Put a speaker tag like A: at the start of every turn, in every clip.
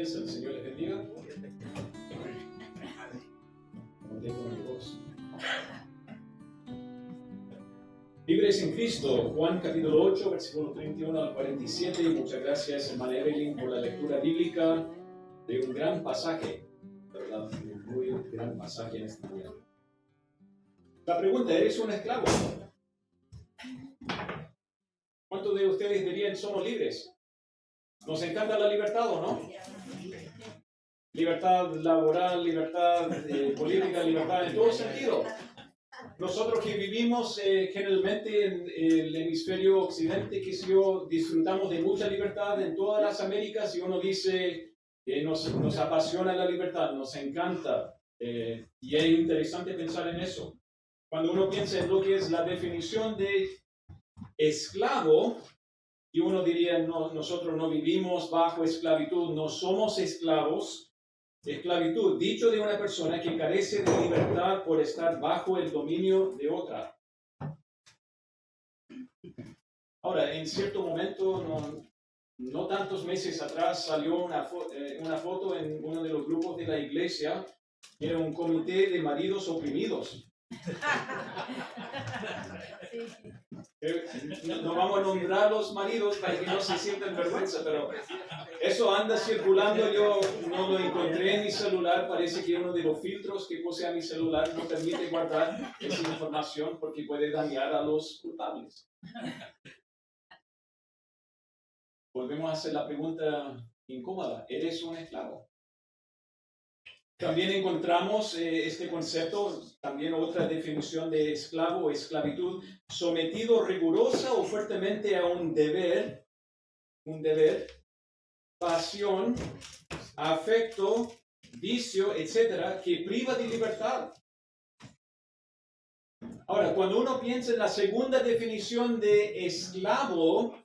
A: noches, el Señor les bendiga. Mantengo mi voz. Libres en Cristo, Juan capítulo 8, versículo 31 al 47. Y muchas gracias, hermana Evelyn, por la lectura bíblica de un gran pasaje, ¿verdad? Un muy gran pasaje en esta mañana. La pregunta, ¿eres un esclavo? ¿Cuántos de ustedes dirían somos libres? Nos encanta la libertad, ¿o no? Libertad laboral, libertad política, libertad en todo sentido. Nosotros que vivimos generalmente en el hemisferio occidente, que disfrutamos de mucha libertad en todas las Américas, y uno dice que nos apasiona la libertad, nos encanta, y es interesante pensar en eso. Cuando uno piensa en lo que es la definición de esclavo, y uno diría, no, nosotros no vivimos bajo esclavitud, no somos esclavos. Esclavitud, dicho de una persona que carece de libertad por estar bajo el dominio de otra. Ahora, en cierto momento, no tantos meses atrás, salió una foto en uno de los grupos de la iglesia. Era un comité de maridos oprimidos. No vamos a nombrar a los maridos para que no se sientan vergüenza, pero eso anda circulando. Yo no lo encontré en mi celular. Parece que uno de los filtros que posee mi celular no permite guardar esa información porque puede dañar a los culpables. Volvemos a hacer la pregunta incómoda. ¿Eres un esclavo? También encontramos este concepto, también otra definición de esclavo o esclavitud: sometido rigurosa o fuertemente a un deber, pasión, afecto, vicio, etcétera, que priva de libertad. Ahora, cuando uno piensa en la segunda definición de esclavo,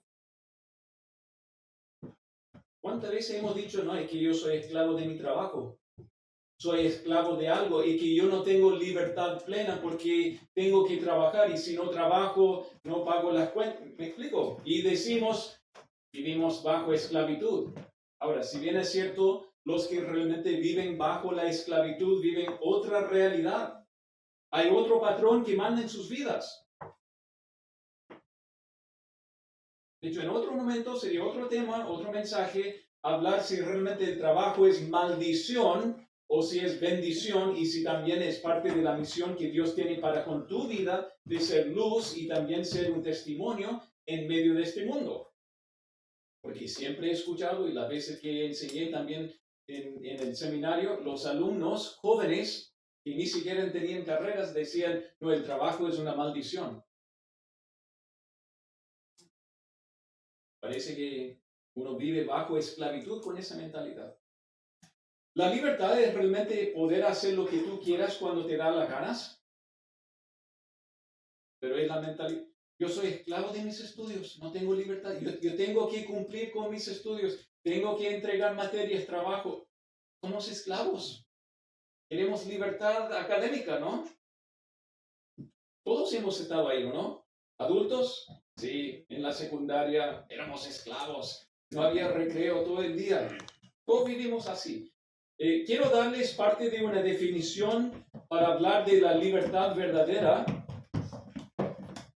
A: ¿cuántas veces hemos dicho, no, es que yo soy esclavo de mi trabajo? Soy esclavo de algo y que yo no tengo libertad plena porque tengo que trabajar, y si no trabajo no pago las cuentas. ¿Me explico? Y decimos, vivimos bajo esclavitud. Ahora, si bien es cierto, los que realmente viven bajo la esclavitud viven otra realidad. Hay otro patrón que manda en sus vidas. De hecho, en otro momento sería otro tema, otro mensaje, hablar si realmente el trabajo es maldición o si es bendición, y si también es parte de la misión que Dios tiene para con tu vida de ser luz y también ser un testimonio en medio de este mundo. Porque siempre he escuchado, y las veces que enseñé también en el seminario, los alumnos jóvenes que ni siquiera tenían carreras decían, no, el trabajo es una maldición. Parece que uno vive bajo esclavitud con esa mentalidad. La libertad es realmente poder hacer lo que tú quieras cuando te da las ganas. Pero es la mentalidad. Yo soy esclavo de mis estudios, no tengo libertad. Yo tengo que cumplir con mis estudios, tengo que entregar materias, trabajo. Somos esclavos. Queremos libertad académica, ¿no? Todos hemos estado ahí, ¿no? ¿Adultos? Sí, en la secundaria éramos esclavos. No había recreo todo el día. Todos vivimos así. Quiero darles parte de una definición para hablar de la libertad verdadera.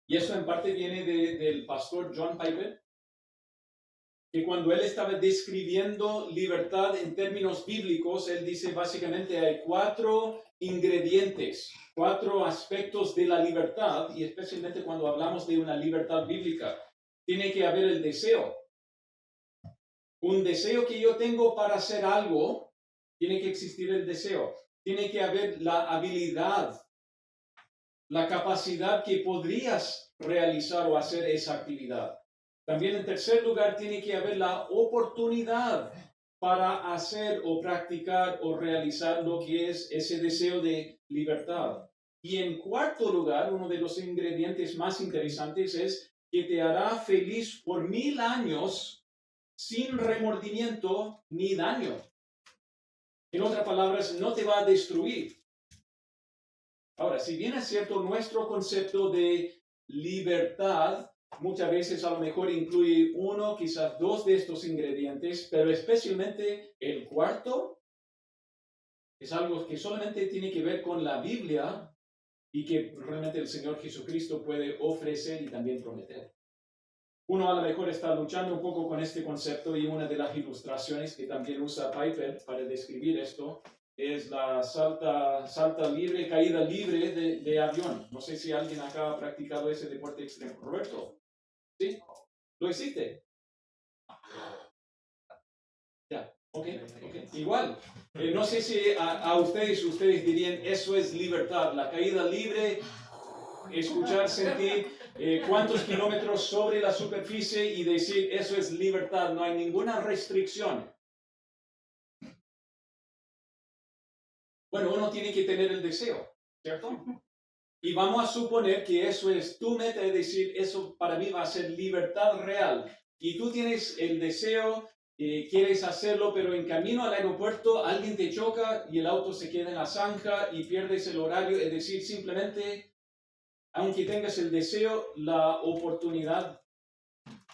A: Y eso en parte viene del pastor John Piper, que cuando él estaba describiendo libertad en términos bíblicos, él dice básicamente hay 4 ingredientes, 4 aspectos de la libertad, y especialmente cuando hablamos de una libertad bíblica. Tiene que haber el deseo. Un deseo que yo tengo para hacer algo, tiene que existir el deseo. Tiene que haber la habilidad, la capacidad que podrías realizar o hacer esa actividad. También en tercer lugar tiene que haber la oportunidad para hacer o practicar o realizar lo que es ese deseo de libertad. Y en cuarto lugar, uno de los ingredientes más interesantes es que te hará feliz por 1000 años sin remordimiento ni daño. En otras palabras, no te va a destruir. Ahora, si bien es cierto, nuestro concepto de libertad muchas veces a lo mejor incluye uno, quizás dos de estos ingredientes, pero especialmente el cuarto es algo que solamente tiene que ver con la Biblia y que realmente el Señor Jesucristo puede ofrecer y también prometer. Uno a lo mejor está luchando un poco con este concepto y una de las ilustraciones que también usa Piper para describir esto es la salta libre, caída libre de avión. No sé si alguien acá ha practicado ese deporte extremo. Roberto, ¿sí? ¿Lo hiciste? Ya, ok. Igual. No sé si a ustedes dirían, eso es libertad, la caída libre, escuchar, sentir cuántos kilómetros sobre la superficie y decir, eso es libertad, no hay ninguna restricción. Bueno, uno tiene que tener el deseo, ¿cierto? Y vamos a suponer que eso es tu meta, es decir, eso para mí va a ser libertad real. Y tú tienes el deseo, quieres hacerlo, pero en camino al aeropuerto alguien te choca y el auto se queda en la zanja y pierdes el horario, es decir, simplemente, aunque tengas el deseo, la oportunidad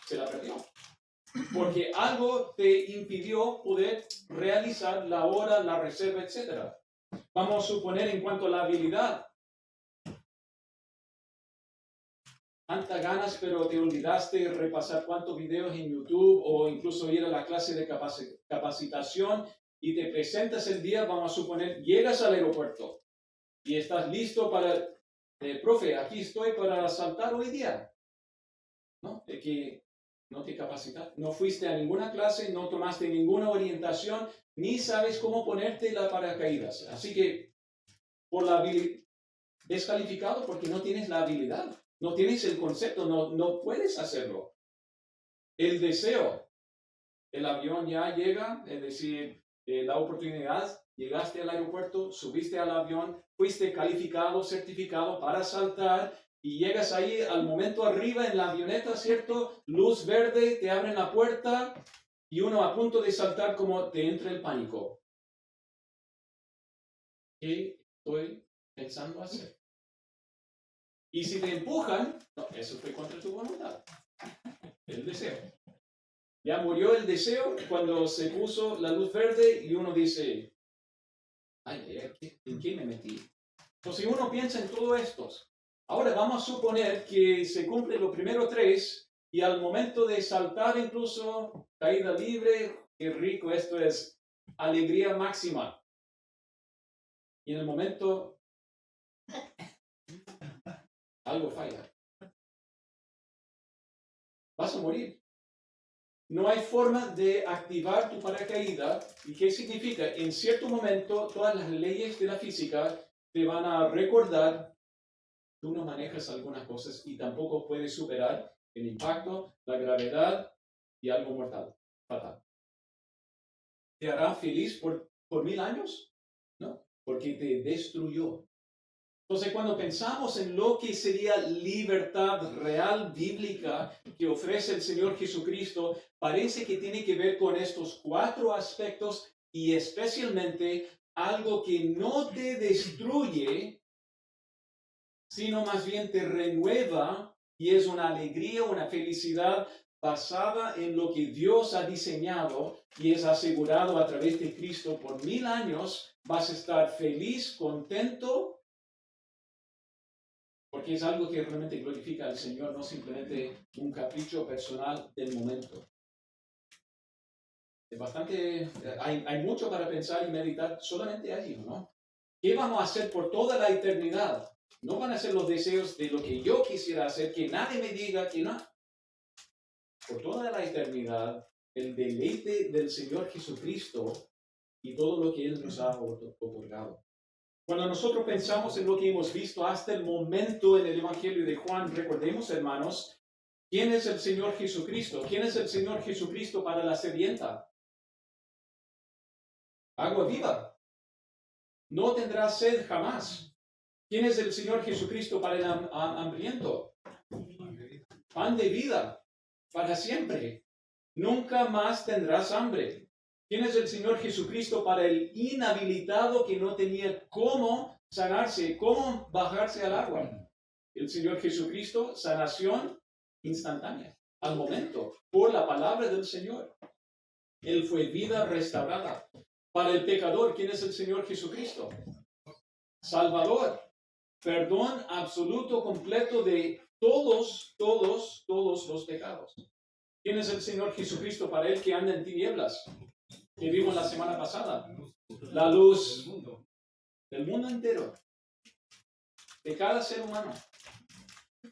A: se la perdió. Porque algo te impidió poder realizar la hora, la reserva, etc. Vamos a suponer en cuanto a la habilidad. Tantas ganas, pero te olvidaste de repasar cuántos videos en YouTube o incluso ir a la clase de capacitación y te presentas el día, vamos a suponer, llegas al aeropuerto y estás listo para, profe, aquí estoy para saltar hoy día. ¿No? De que no te capacitaste, no fuiste a ninguna clase, no tomaste ninguna orientación, ni sabes cómo ponerte la paracaídas. Así que, por la descalificado porque no tienes la habilidad. No tienes el concepto, no puedes hacerlo. El deseo, el avión ya llega, es decir, la oportunidad, llegaste al aeropuerto, subiste al avión, fuiste calificado, certificado para saltar y llegas ahí al momento arriba en la avioneta, ¿cierto? Luz verde, te abren la puerta y uno a punto de saltar como te entra el pánico. ¿Qué estoy pensando hacer? Y si te empujan, no, eso fue contra tu voluntad. El deseo. Ya murió el deseo cuando se puso la luz verde y uno dice, ay, ¿en qué me metí? Entonces uno piensa en todo esto. Ahora vamos a suponer que se cumplen los primeros tres y al momento de saltar incluso, caída libre, qué rico, esto es alegría máxima. Y en el momento algo falla. Vas a morir. No hay forma de activar tu paracaídas. ¿Y qué significa? En cierto momento, todas las leyes de la física te van a recordar, tú no manejas algunas cosas y tampoco puedes superar el impacto, la gravedad y algo mortal, fatal. ¿Te hará feliz por 1000 años? No, porque te destruyó. Entonces, cuando pensamos en lo que sería libertad real bíblica que ofrece el Señor Jesucristo, parece que tiene que ver con estos 4 aspectos y especialmente algo que no te destruye, sino más bien te renueva y es una alegría, una felicidad basada en lo que Dios ha diseñado y es asegurado a través de Cristo por 1000 años. Vas a estar feliz, contento, porque es algo que realmente glorifica al Señor, no simplemente un capricho personal del momento. Es bastante, hay mucho para pensar y meditar solamente allí, ¿no? ¿Qué vamos a hacer por toda la eternidad? No van a ser los deseos de lo que yo quisiera hacer, que nadie me diga que no. Por toda la eternidad, el deleite del Señor Jesucristo y todo lo que Él nos ha otorgado. Cuando nosotros pensamos en lo que hemos visto hasta el momento en el Evangelio de Juan, recordemos, hermanos, ¿quién es el Señor Jesucristo? ¿Quién es el Señor Jesucristo para la sedienta? Agua viva. No tendrá sed jamás. ¿Quién es el Señor Jesucristo para el hambriento? Pan de vida, para siempre. Nunca más tendrás hambre. ¿Quién es el Señor Jesucristo para el inhabilitado que no tenía cómo sanarse, cómo bajarse al agua? El Señor Jesucristo, sanación instantánea, al momento, por la palabra del Señor. Él fue vida restaurada. Para el pecador, ¿quién es el Señor Jesucristo? Salvador. Perdón absoluto, completo de todos los pecados. ¿Quién es el Señor Jesucristo para él que anda en tinieblas? Que vimos la semana pasada. La luz del mundo entero. De cada ser humano.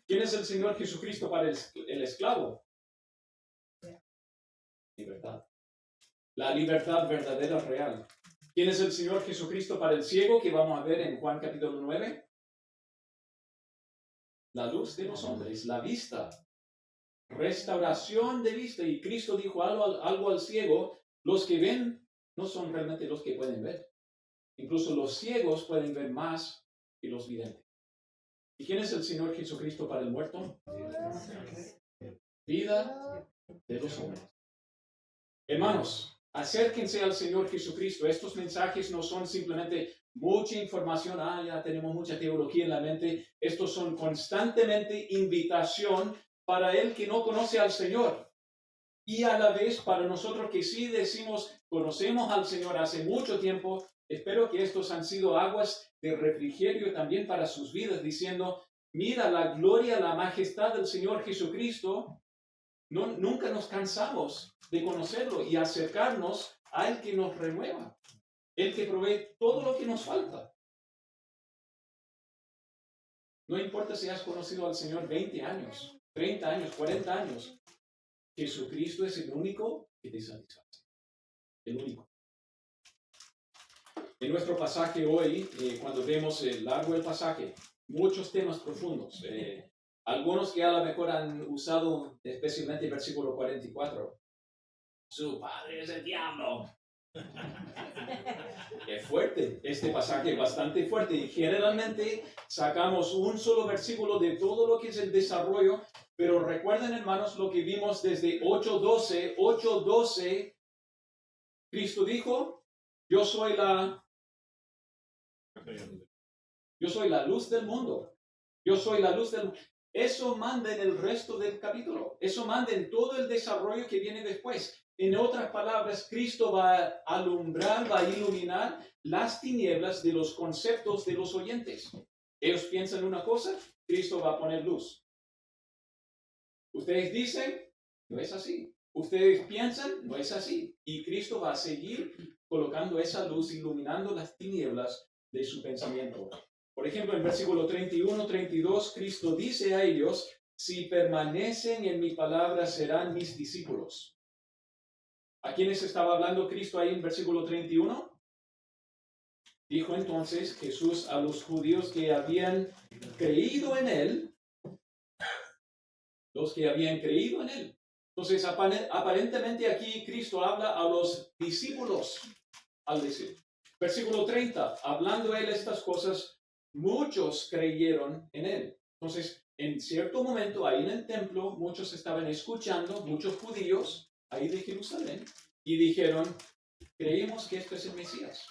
A: ¿Quién es el Señor Jesucristo para el esclavo? Libertad. La libertad verdadera, real. ¿Quién es el Señor Jesucristo para el ciego que vamos a ver en Juan capítulo 9? La luz de los hombres, la vista. Restauración de vista. Y Cristo dijo algo al ciego. Los que ven no son realmente los que pueden ver. Incluso los ciegos pueden ver más que los videntes. ¿Y quién es el Señor Jesucristo para el muerto? Vida de los hombres. Hermanos, acérquense al Señor Jesucristo. Estos mensajes no son simplemente mucha información, ya tenemos mucha teología en la mente. Estos son constantemente invitación para el que no conoce al Señor. Y a la vez para nosotros que sí decimos, conocemos al Señor hace mucho tiempo, espero que estos han sido aguas de refrigerio también para sus vidas, diciendo, mira la gloria, la majestad del Señor Jesucristo. Nunca nos cansamos de conocerlo y acercarnos al que nos renueva, el que provee todo lo que nos falta. No importa si has conocido al Señor 20 años, 30 años, 40 años, Jesucristo es el único que te satisface. El único. En nuestro pasaje hoy, cuando vemos largo el pasaje, muchos temas profundos. Algunos que a lo mejor han usado, especialmente el versículo 44. Su padre es el diablo. Es fuerte, este pasaje es bastante fuerte. Y generalmente sacamos un solo versículo de todo lo que es el desarrollo. Pero recuerden, hermanos, lo que vimos desde 8:12. 8:12, Cristo dijo, yo soy la luz del mundo. Yo soy la luz del mundo. Eso manda en el resto del capítulo. Eso manda en todo el desarrollo que viene después. En otras palabras, Cristo va a alumbrar, va a iluminar las tinieblas de los conceptos de los oyentes. Ellos piensan una cosa, Cristo va a poner luz. Ustedes dicen, no es así. Ustedes piensan, no es así. Y Cristo va a seguir colocando esa luz, iluminando las tinieblas de su pensamiento. Por ejemplo, en versículo 31, 32, Cristo dice a ellos, si permanecen en mi palabra, serán mis discípulos. ¿A quiénes estaba hablando Cristo ahí en versículo 31? Dijo entonces Jesús a los judíos que habían creído en él, los que habían creído en él. Entonces, aparentemente aquí Cristo habla a los discípulos al decir. Versículo 30, hablando él estas cosas, muchos creyeron en él. Entonces, en cierto momento, ahí en el templo, muchos estaban escuchando, muchos judíos, ahí de Jerusalén, y dijeron, creemos que este es el Mesías.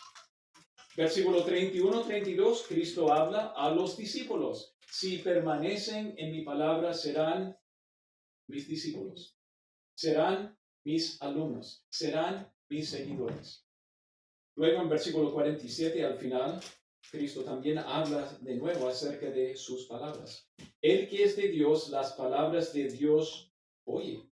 A: Versículo 31, 32, Cristo habla a los discípulos. Si permanecen en mi palabra, serán mis discípulos. Serán mis alumnos. Serán mis seguidores. Luego en versículo 47 al final, Cristo también habla de nuevo acerca de sus palabras. El que es de Dios, las palabras de Dios oye.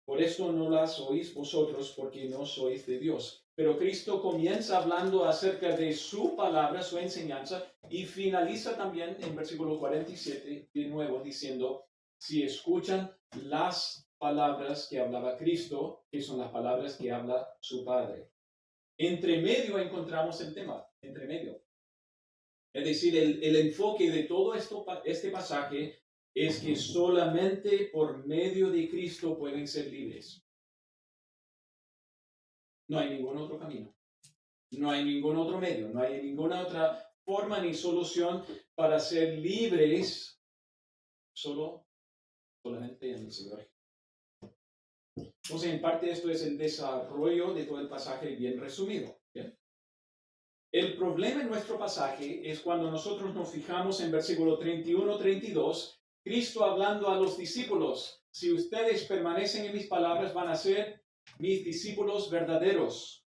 A: Por esto no las oís vosotros, porque no sois de Dios. Pero Cristo comienza hablando acerca de su palabra, su enseñanza, y finaliza también en versículo 47 de nuevo diciendo, si escuchan las palabras que hablaba Cristo, que son las palabras que habla su Padre. Entre medio encontramos el tema, entre medio. Es decir, el enfoque de todo este pasaje es que solamente por medio de Cristo pueden ser libres. No hay ningún otro camino. No hay ningún otro medio. No hay ninguna otra forma ni solución para ser libres solamente en el Señor. Entonces, en parte esto es el desarrollo de todo el pasaje bien resumido. ¿Bien? El problema en nuestro pasaje es cuando nosotros nos fijamos en versículo 31, 32, Cristo hablando a los discípulos. si ustedes permanecen en mis palabras, van a ser mis discípulos verdaderos.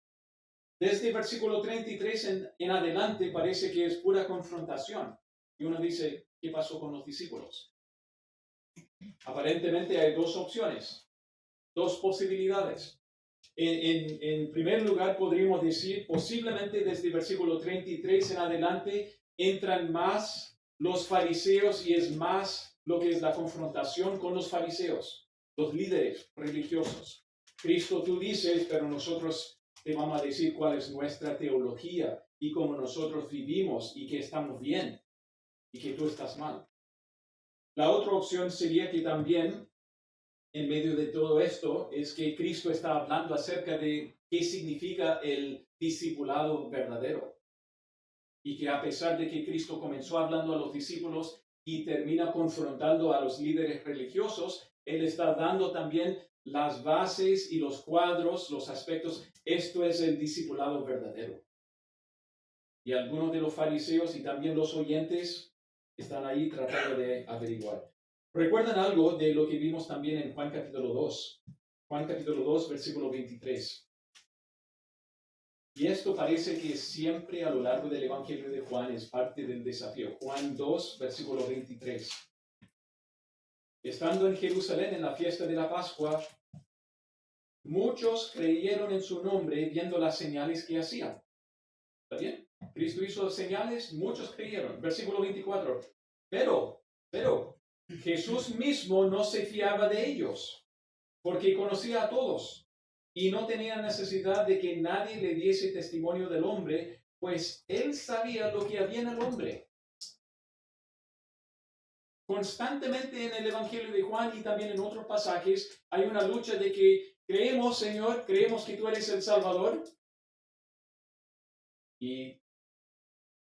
A: Desde el versículo 33 en adelante parece que es pura confrontación. Y uno dice, ¿qué pasó con los discípulos? Aparentemente hay dos opciones, dos posibilidades. En primer lugar, podríamos decir, posiblemente desde el versículo 33 en adelante entran más los fariseos y es más lo que es la confrontación con los fariseos, los líderes religiosos. Cristo, tú dices, pero nosotros te vamos a decir cuál es nuestra teología y cómo nosotros vivimos y que estamos bien y que tú estás mal. La otra opción sería que también en medio de todo esto es que Cristo está hablando acerca de qué significa el discipulado verdadero. Y que a pesar de que Cristo comenzó hablando a los discípulos y termina confrontando a los líderes religiosos, Él está dando también las bases y los cuadros, los aspectos. Esto es el discipulado verdadero. Y algunos de los fariseos y también los oyentes están ahí tratando de averiguar. ¿Recuerdan algo de lo que vimos también en Juan capítulo 2? Juan capítulo 2, versículo 23. Y esto parece que siempre a lo largo del Evangelio de Juan es parte del desafío. Juan 2, versículo 23. Estando en Jerusalén en la fiesta de la Pascua, muchos creyeron en su nombre viendo las señales que hacían. ¿Está bien? Cristo hizo señales, muchos creyeron. Versículo 24. Pero Jesús mismo no se fiaba de ellos, porque conocía a todos y no tenía necesidad de que nadie le diese testimonio del hombre, pues él sabía lo que había en el hombre. Constantemente en el Evangelio de Juan y también en otros pasajes hay una lucha de que creemos, Señor, creemos que tú eres el Salvador. Y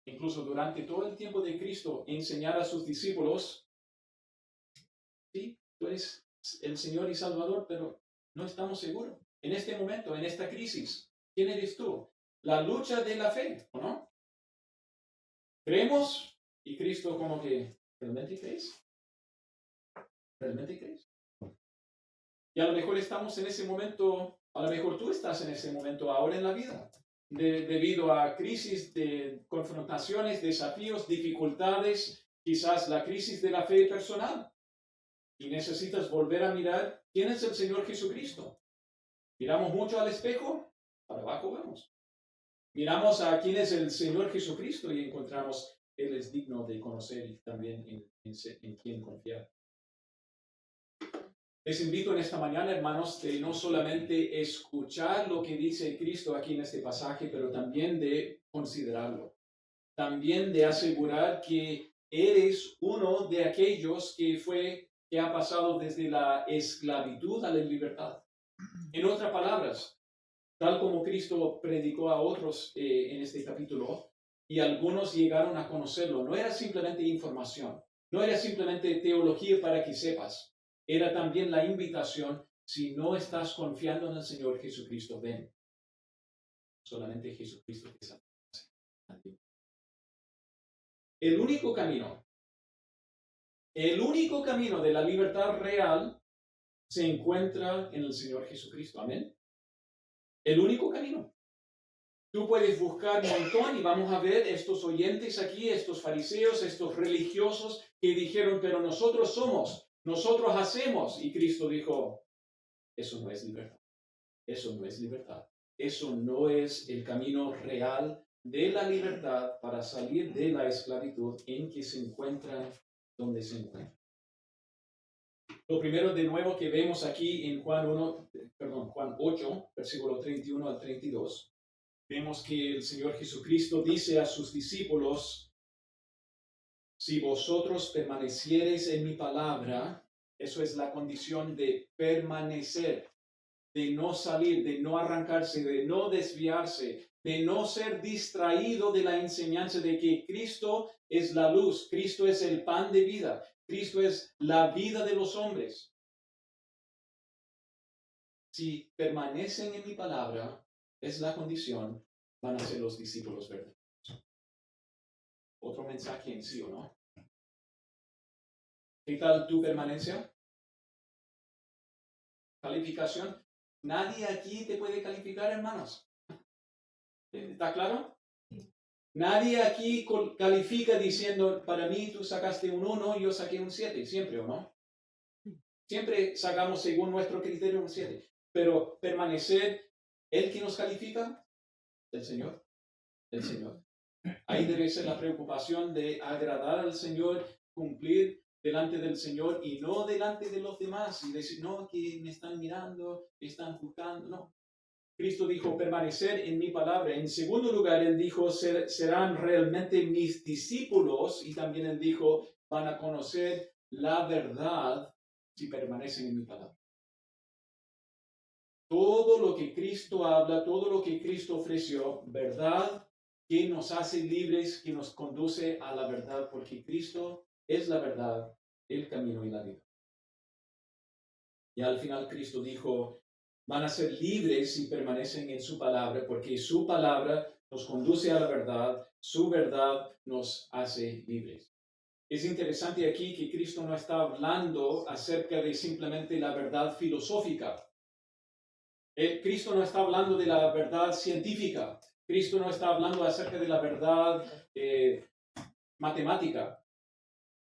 A: incluso durante todo el tiempo de Cristo enseñar a sus discípulos, sí, tú eres el Señor y Salvador, pero no estamos seguros. En este momento, en esta crisis, ¿quién eres tú? La lucha de la fe, ¿o no? Creemos y Cristo como que, ¿realmente crees? ¿Realmente crees? Y a lo mejor estamos en ese momento, a lo mejor tú estás en ese momento ahora en la vida, debido a crisis de confrontaciones, desafíos, dificultades, quizás la crisis de la fe personal. Y necesitas volver a mirar quién es el Señor Jesucristo. Miramos mucho al espejo, para abajo vamos. Miramos a quién es el Señor Jesucristo y encontramos Él es digno de conocer y también en quién confiar. Les invito en esta mañana, hermanos, de no solamente escuchar lo que dice Cristo aquí en este pasaje, pero también de considerarlo. También de asegurar que eres uno de aquellos que ha pasado desde la esclavitud a la libertad. En otras palabras, tal como Cristo predicó a otros en este capítulo, y algunos llegaron a conocerlo, no era simplemente información, no era simplemente teología para que sepas, era también la invitación, si no estás confiando en el Señor Jesucristo, ven. Solamente Jesucristo te satisface. El único camino de la libertad real se encuentra en el Señor Jesucristo. Amén. El único camino. Tú puedes buscar un montón y vamos a ver estos oyentes aquí, estos fariseos, estos religiosos que dijeron, pero nosotros somos, nosotros hacemos. Y Cristo dijo, eso no es libertad. Eso no es libertad. Eso no es el camino real de la libertad para salir de la esclavitud en que se encuentran donde se encuentran. Lo primero de nuevo que vemos aquí en Juan 8, versículo 31 al 32, vemos que el Señor Jesucristo dice a sus discípulos, si vosotros permaneciereis en mi palabra, eso es la condición de permanecer, de no salir, de no arrancarse, de no desviarse, de no ser distraído de la enseñanza de que Cristo es la luz, Cristo es el pan de vida, Cristo es la vida de los hombres. Si permanecen en mi palabra, es la condición, van a ser los discípulos verdaderos. Otro mensaje en sí, ¿o no? ¿Qué tal tu permanencia? calificación. Nadie aquí te puede calificar, hermanos. ¿Está claro? Nadie aquí califica diciendo, para mí tú sacaste un 1 y yo saqué un 7, siempre, ¿o no? Siempre sacamos según nuestro criterio un 7. Pero permanecer, ¿el que nos califica? El Señor. El Señor. Ahí debe ser la preocupación de agradar al Señor, cumplir delante del Señor y no delante de los demás y decir, no, que me están mirando, me están juzgando, no. Cristo dijo, permanecer en mi palabra. En segundo lugar, Él dijo, serán realmente mis discípulos y también Él dijo, van a conocer la verdad si permanecen en mi palabra. Todo lo que Cristo habla, todo lo que Cristo ofreció, verdad que nos hace libres, que nos conduce a la verdad, porque Cristo es la verdad, el camino y la vida. Y al final Cristo dijo, van a ser libres si permanecen en su palabra, porque su palabra nos conduce a la verdad, su verdad nos hace libres. Es interesante aquí que Cristo no está hablando acerca de simplemente la verdad filosófica. Cristo no está hablando de la verdad científica. Cristo no está hablando acerca de la verdad matemática.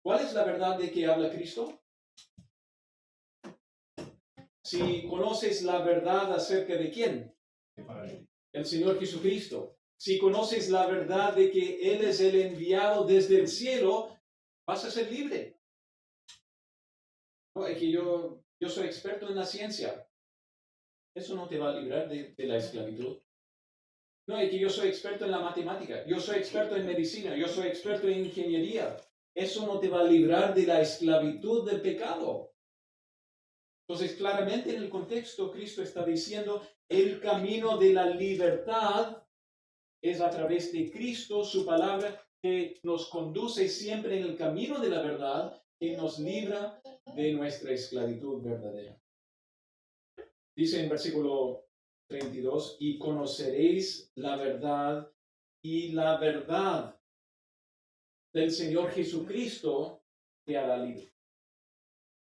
A: ¿Cuál es la verdad de que habla Cristo? Si conoces la verdad acerca de quién, el Señor Jesucristo. Si conoces la verdad de que Él es el enviado desde el cielo, vas a ser libre. No, es que yo soy experto en la ciencia. Eso no te va a librar de la esclavitud. No, es que yo soy experto en la matemática, yo soy experto en medicina, yo soy experto en ingeniería. Eso no te va a librar de la esclavitud del pecado. Entonces, claramente en el contexto, Cristo está diciendo, el camino de la libertad es a través de Cristo, su palabra, que nos conduce siempre en el camino de la verdad, que nos libra de nuestra esclavitud verdadera. Dice en versículo 32, y conoceréis la verdad, y la verdad del Señor Jesucristo te hará libre.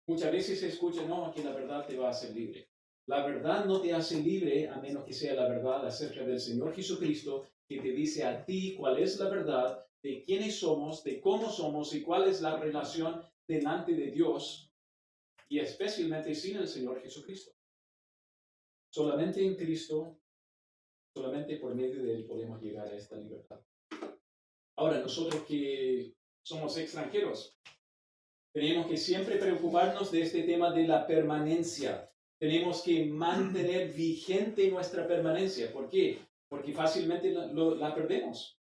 A: Muchas veces se escucha, no, que la verdad te va a hacer libre. La verdad no te hace libre a menos que sea la verdad acerca del Señor Jesucristo, que te dice a ti cuál es la verdad, de quiénes somos, de cómo somos y cuál es la relación delante de Dios, y especialmente sin el Señor Jesucristo. Solamente en Cristo, solamente por medio de Él podemos llegar a esta libertad. Ahora, nosotros que somos extranjeros, tenemos que siempre preocuparnos de este tema de la permanencia. Tenemos que mantener vigente nuestra permanencia. ¿Por qué? Porque fácilmente la perdemos.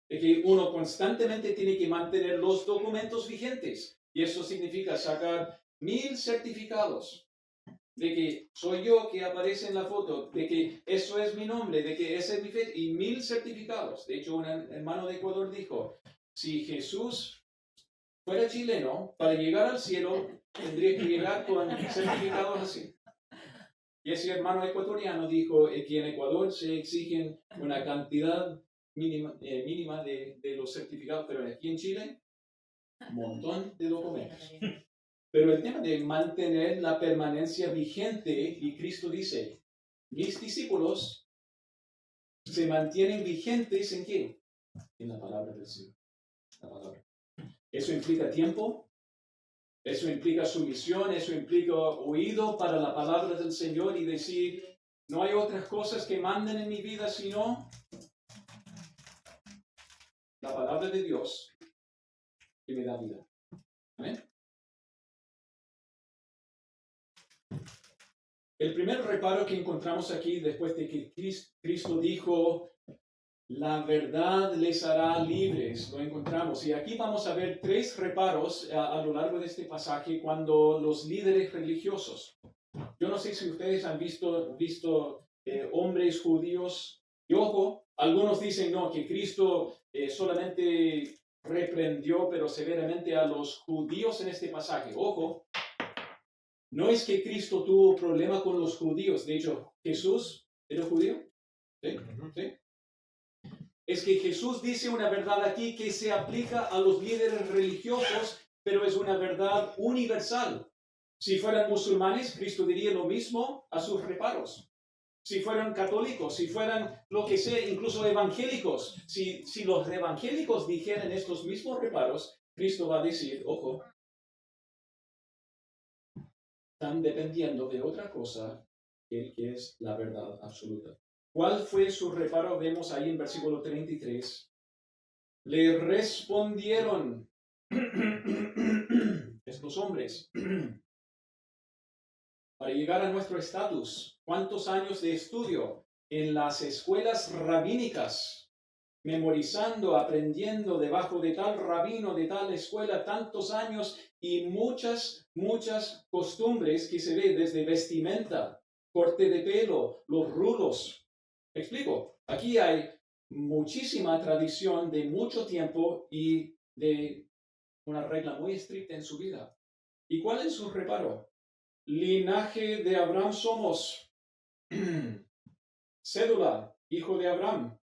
A: Es que uno constantemente tiene que mantener los documentos vigentes. Y eso significa sacar 1000 certificados de que soy yo que aparece en la foto, de que eso es mi nombre, de que ese es mi fecha, y 1000 certificados. De hecho, un hermano de Ecuador dijo, si Jesús fuera chileno, para llegar al cielo tendría que llegar con certificados así. Y ese hermano ecuatoriano dijo que en Ecuador se exigen una cantidad mínima de los certificados, pero aquí en Chile, un montón de documentos. Pero el tema de mantener la permanencia vigente, y Cristo dice, mis discípulos se mantienen vigentes ¿en qué? En la palabra del Señor. La palabra. Eso implica tiempo, eso implica sumisión, eso implica oído para la palabra del Señor y decir, no hay otras cosas que manden en mi vida sino la palabra de Dios que me da vida. ¿Amén? El primer reparo que encontramos aquí después de que Cristo dijo, la verdad les hará libres, lo encontramos. Y aquí vamos a ver 3 reparos a lo largo de este pasaje cuando los líderes religiosos, yo no sé si ustedes han visto hombres judíos, y ojo, algunos dicen no, que Cristo solamente reprendió pero severamente a los judíos en este pasaje. Ojo, no es que Cristo tuvo problema con los judíos, de hecho, Jesús era judío. ¿Sí? ¿Sí? Es que Jesús dice una verdad aquí que se aplica a los líderes religiosos, pero es una verdad universal. Si fueran musulmanes, Cristo diría lo mismo a sus reparos. Si fueran católicos, si fueran lo que sea, incluso evangélicos, si los evangélicos dijeran estos mismos reparos, Cristo va a decir, ojo, están dependiendo de otra cosa que es la verdad absoluta. ¿Cuál fue su reparo? Vemos ahí en versículo 33. Le respondieron estos hombres, para llegar a nuestro estatus, ¿cuántos años de estudio en las escuelas rabínicas, memorizando, aprendiendo debajo de tal rabino, de tal escuela, tantos años y muchas costumbres que se ve desde vestimenta, corte de pelo, los rulos? ¿Me explico? Aquí hay muchísima tradición de mucho tiempo y de una regla muy estricta en su vida. ¿Y cuál es su reparo? Linaje de Abraham somos. Cédula, hijo de Abraham.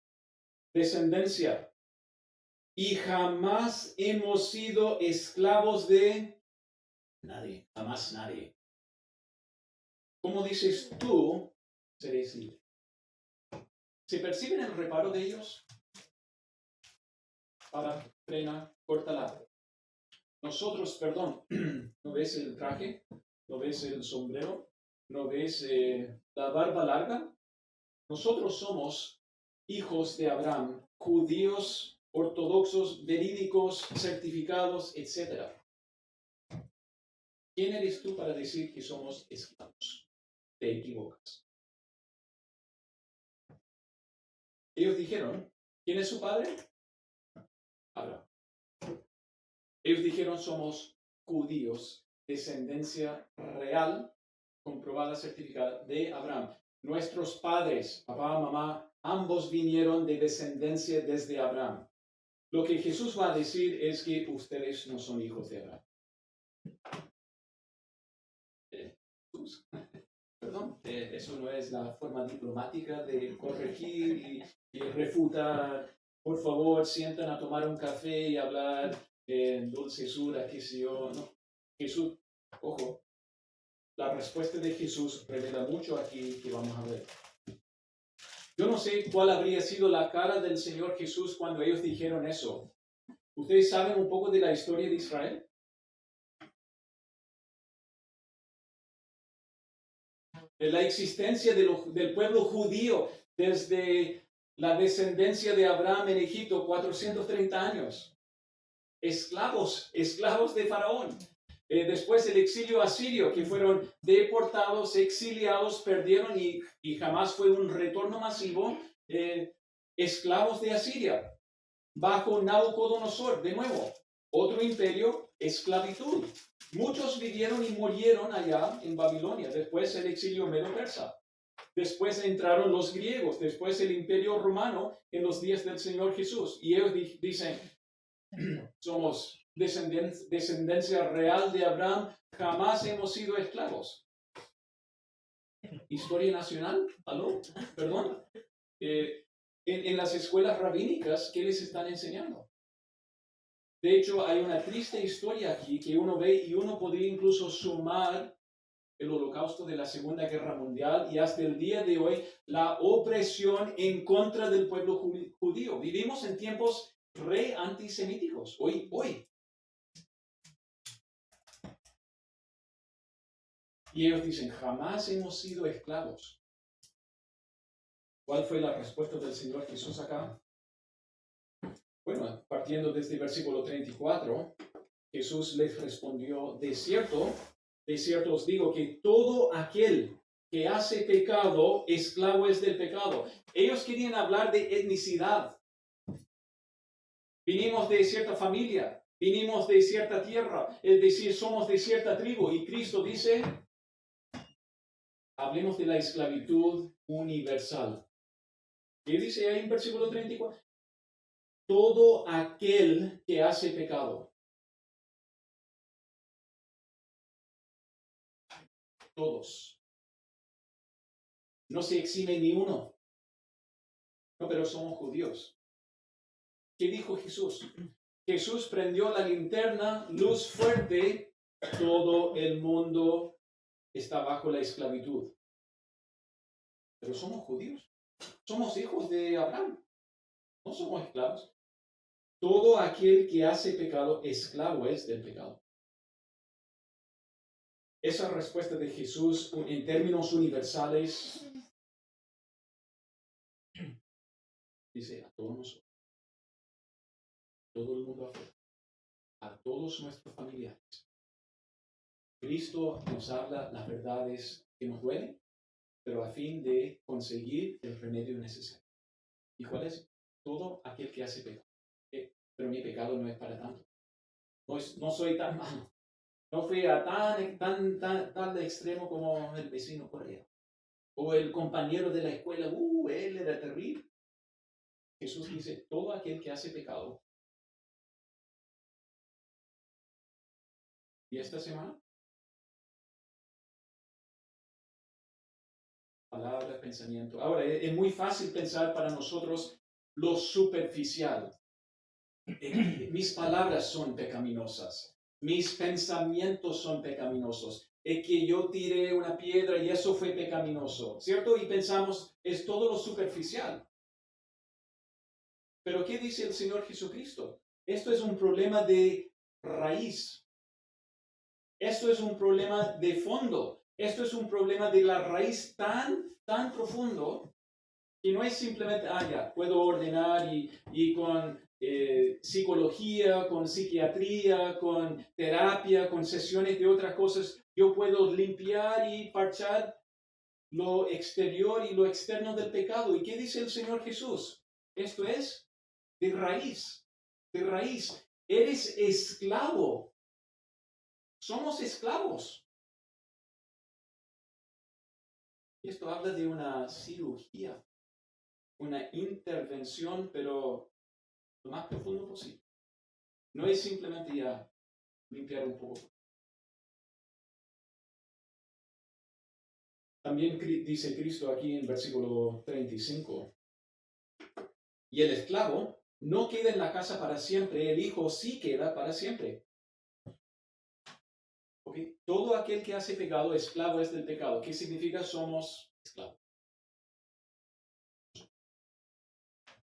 A: Descendencia. Y jamás hemos sido esclavos de nadie. Jamás nadie. ¿Cómo dices tú? Seréis libre. ¿Se perciben el reparo de ellos? Para, frena, córtala. Nosotros, perdón, ¿no ves el traje? ¿No ves el sombrero? ¿No ves la barba larga? Nosotros somos hijos de Abraham, judíos, ortodoxos, verídicos, certificados, etc. ¿Quién eres tú para decir que somos esclavos? Te equivocas. Ellos dijeron, ¿quién es su padre? Abraham. Ellos dijeron, somos judíos, descendencia real, comprobada, certificada de Abraham. Nuestros padres, papá, mamá, ambos vinieron de descendencia desde Abraham. Lo que Jesús va a decir es que ustedes no son hijos de Abraham. Jesús, perdón, eso no es la forma diplomática de corregir y refutar. Por favor, sientan a tomar un café y hablar en dulcesura, qué sé yo. No. Jesús, ojo, la respuesta de Jesús revela mucho aquí que vamos a ver. Yo no sé cuál habría sido la cara del Señor Jesús cuando ellos dijeron eso. ¿Ustedes saben un poco de la historia de Israel? De la existencia del pueblo judío desde la descendencia de Abraham en Egipto, 430 años. Esclavos de Faraón. Después el exilio asirio, que fueron deportados, exiliados, perdieron y jamás fue un retorno masivo. Esclavos de Asiria, bajo Nabucodonosor, de nuevo, otro imperio, esclavitud. Muchos vivieron y murieron allá en Babilonia, después el exilio medo-persa. Después entraron los griegos, después el imperio romano en los días del Señor Jesús. Y ellos dicen, somos descendencia real de Abraham, jamás hemos sido esclavos. ¿Historia nacional? ¿Aló? ¿Perdón? En las escuelas rabínicas, ¿qué les están enseñando? De hecho, hay una triste historia aquí que uno ve y uno podría incluso sumar el holocausto de la Segunda Guerra Mundial y hasta el día de hoy la opresión en contra del pueblo judío. Vivimos en tiempos antisemíticos, hoy. Y ellos dicen, jamás hemos sido esclavos. ¿Cuál fue la respuesta del Señor Jesús acá? Bueno, partiendo desde el versículo 34, Jesús les respondió, de cierto os digo que todo aquel que hace pecado, esclavo es del pecado. Ellos querían hablar de etnicidad. Vinimos de cierta familia, vinimos de cierta tierra, es decir, somos de cierta tribu. Y Cristo dice, hablemos de la esclavitud universal. ¿Qué dice ahí en versículo 34? Todo aquel que hace pecado. Todos. No se exime ni uno. No, pero somos judíos. ¿Qué dijo Jesús? Jesús prendió la linterna, luz fuerte, todo el mundo está bajo la esclavitud. Pero somos judíos. Somos hijos de Abraham. No somos esclavos. Todo aquel que hace pecado, esclavo es del pecado. Esa respuesta de Jesús en términos universales dice a todos nosotros, todo el mundo afuera, a todos nuestros familiares. Cristo nos habla las verdades que nos duelen, pero a fin de conseguir el remedio necesario. ¿Y cuál es? Todo aquel que hace pecado. Pero mi pecado no es para tanto. No soy tan malo. No fui a tan de extremo como el vecino por allá. O el compañero de la escuela, él era terrible. Jesús dice, todo aquel que hace pecado. ¿Y esta semana? Palabra, pensamiento. Ahora, es muy fácil pensar para nosotros lo superficial. Mis palabras son pecaminosas. Mis pensamientos son pecaminosos. Es que yo tiré una piedra y eso fue pecaminoso, ¿cierto? Y pensamos, es todo lo superficial. Pero ¿qué dice el Señor Jesucristo? Esto es un problema de raíz. Esto es un problema de fondo. Esto es un problema de la raíz tan profundo que no es simplemente, ya, puedo ordenar y con psicología, con psiquiatría, con terapia, con sesiones de otras cosas, yo puedo limpiar y parchar lo exterior y lo externo del pecado. ¿Y qué dice el Señor Jesús? Esto es de raíz, de raíz. Eres esclavo. Somos esclavos. Esto habla de una cirugía, una intervención, pero lo más profundo posible. No es simplemente ya limpiar un poco. También dice Cristo aquí en versículo 35, y el esclavo no queda en la casa para siempre, el hijo sí queda para siempre. ¿Okay? Todo aquel que hace pecado, esclavo es del pecado. ¿Qué significa? Somos esclavos.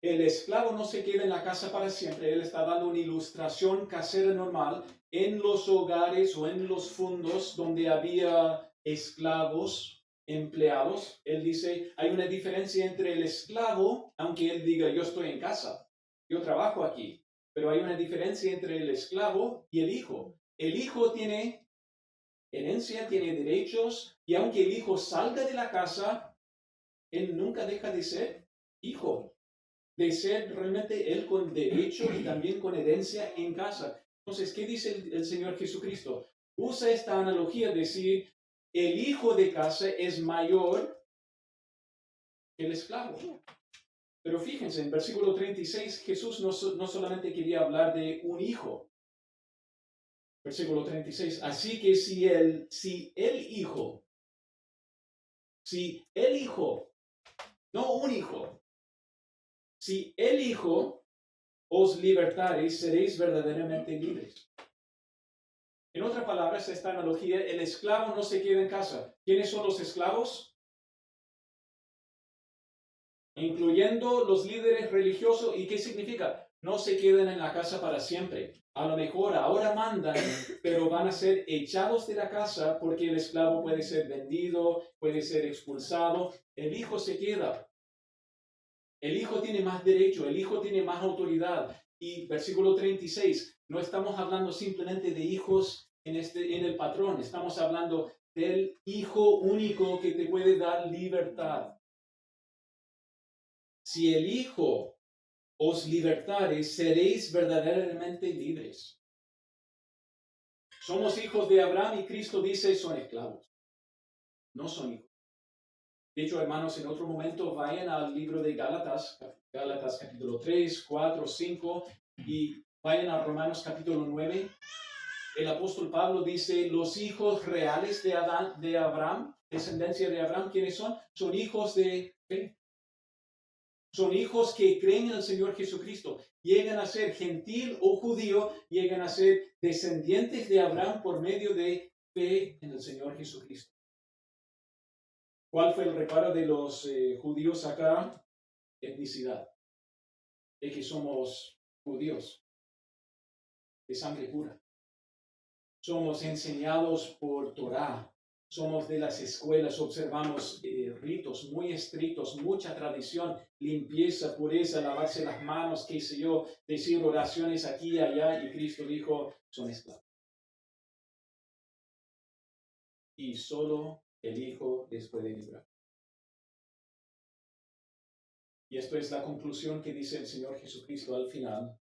A: El esclavo no se queda en la casa para siempre. Él está dando una ilustración casera normal en los hogares o en los fundos donde había esclavos, empleados. Él dice, hay una diferencia entre el esclavo, aunque él diga, yo estoy en casa, yo trabajo aquí, pero hay una diferencia entre el esclavo y el hijo. El hijo tiene herencia, tiene derechos, y aunque el hijo salga de la casa, él nunca deja de ser hijo, de ser realmente él con derecho y también con herencia en casa. Entonces, ¿qué dice el Señor Jesucristo? Usa esta analogía de decir, el hijo de casa es mayor que el esclavo. Pero fíjense, en versículo 36, Jesús no solamente quería hablar de un hijo. Versículo 36, así que si el hijo, no un hijo, si el hijo os libertareis, seréis verdaderamente libres. En otras palabras, esta analogía, el esclavo no se queda en casa. ¿Quiénes son los esclavos? Incluyendo los líderes religiosos. ¿Y qué significa? No se quedan en la casa para siempre. A lo mejor ahora mandan, pero van a ser echados de la casa porque el esclavo puede ser vendido, puede ser expulsado. El hijo se queda. El hijo tiene más derecho, el hijo tiene más autoridad. Y versículo 36, no estamos hablando simplemente de hijos en el patrón, estamos hablando del hijo único que te puede dar libertad. Si el hijo os libertare, seréis verdaderamente libres. Somos hijos de Abraham y Cristo dice son esclavos, no son hijos. De hecho, hermanos, en otro momento vayan al libro de Gálatas capítulo 3, 4, 5 y vayan a Romanos capítulo 9. El apóstol Pablo dice, los hijos reales de Abraham, descendencia de Abraham, ¿quiénes son? Son hijos de fe. Son hijos que creen en el Señor Jesucristo. Llegan a ser gentil o judío, llegan a ser descendientes de Abraham por medio de fe en el Señor Jesucristo. ¿Cuál fue el reparo de los judíos acá? Etnicidad. De que somos judíos de sangre pura. Somos enseñados por Torah. Somos de las escuelas, observamos ritos muy estrictos, mucha tradición, limpieza, pureza, lavarse las manos, qué sé yo, decir oraciones aquí y allá, y Cristo dijo, son esclavos. Y solo el Hijo les puede librar. Y esto es la conclusión que dice el Señor Jesucristo al final.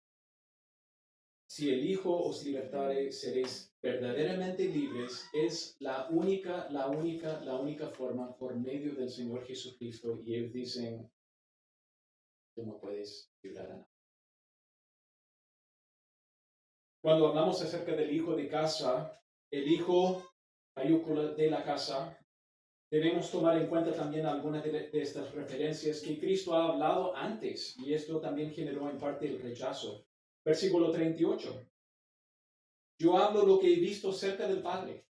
A: Si el Hijo os libertare, seréis verdaderamente libres. Es la única forma por medio del Señor Jesucristo. Y ellos dicen, tú no puedes librar a nadie. Cuando hablamos acerca del hijo de casa, el hijo de la casa, debemos tomar en cuenta también algunas de estas referencias que Cristo ha hablado antes. Y esto también generó en parte el rechazo. Versículo 38. Yo hablo lo que he visto cerca del Padre.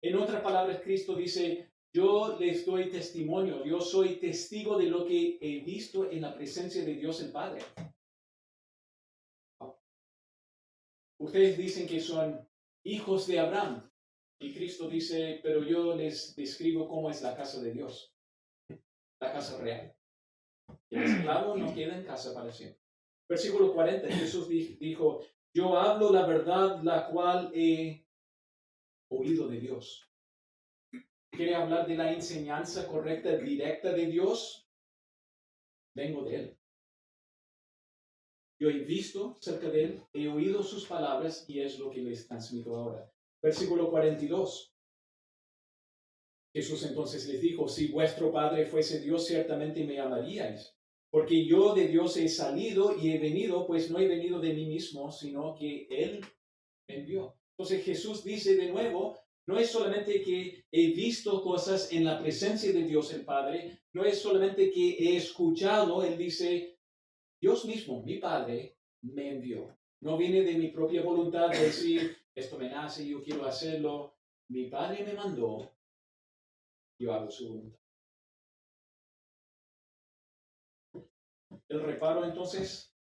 A: En otras palabras, Cristo dice, yo les doy testimonio, yo soy testigo de lo que he visto en la presencia de Dios el Padre. Ustedes dicen que son hijos de Abraham. Y Cristo dice, pero yo les describo cómo es la casa de Dios. La casa real. El esclavo no queda en casa para siempre. Versículo 40, Jesús dijo, yo hablo la verdad, la cual he oído de Dios. ¿Quiere hablar de la enseñanza correcta, directa de Dios? Vengo de Él. Yo he visto cerca de Él, he oído sus palabras y es lo que les transmito ahora. Versículo 42. Jesús entonces les dijo, si vuestro Padre fuese Dios, ciertamente me amaríais, porque yo de Dios he salido y he venido, pues no he venido de mí mismo, sino que Él me envió. Entonces Jesús dice de nuevo, no es solamente que he visto cosas en la presencia de Dios el Padre, no es solamente que he escuchado, Él dice, Dios mismo, mi Padre, me envió. No viene de mi propia voluntad de decir, esto me nace, yo quiero hacerlo. Mi Padre me mandó, yo hago su voluntad. El reparo entonces